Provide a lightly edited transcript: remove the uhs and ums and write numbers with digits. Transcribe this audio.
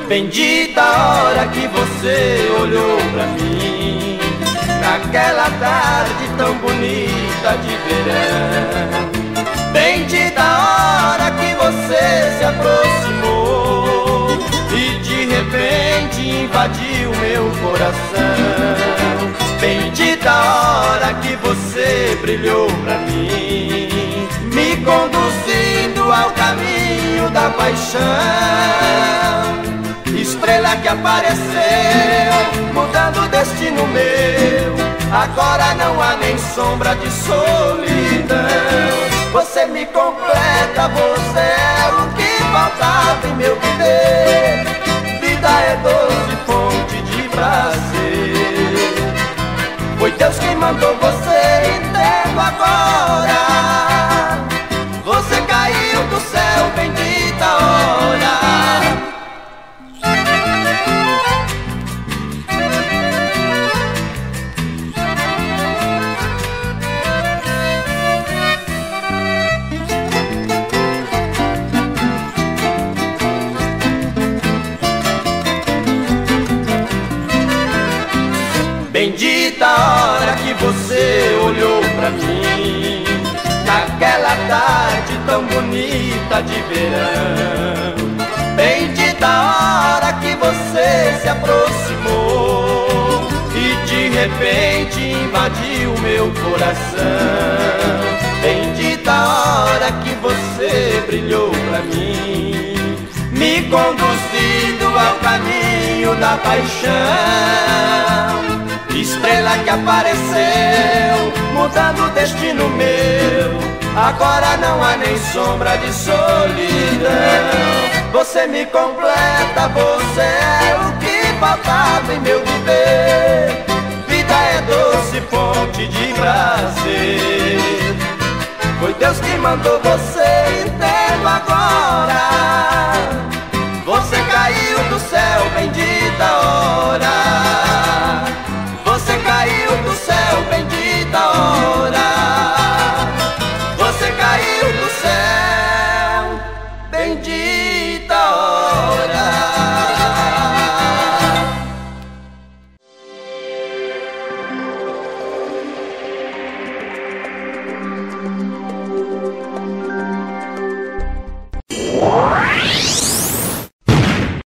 Bendita a hora que você olhou pra mim, naquela tarde tão bonita de verão. Bendita a hora que você se aproximou e de repente invadiu meu coração. Bendita a hora que você brilhou pra mim, me conduzindo ao caminho da paixão. Estrela que apareceu, mudando o destino meu. Agora não há nem sombra de solidão. Você me completa, você é o que faltava em meu viver. Vida é doce, fonte de prazer. Foi Deus quem mandou você, entendo agora. Você caiu do céu, bendita hora. Bendita a hora que você olhou pra mim, naquela tarde tão bonita de verão. Bendita a hora que você se aproximou e de repente invadiu meu coração. Bendita a hora que você brilhou pra mim, me conduzindo ao caminho da paixão. Estrela que apareceu, mudando o destino meu. Agora não há nem sombra de solidão. Você me completa, você é o que faltava em meu viver. Vida é doce, fonte de prazer. Foi Deus que mandou você, entendo agora. Você caiu do céu, bendita hora. Você caiu do céu, bendita hora. Você caiu do céu, bendita hora.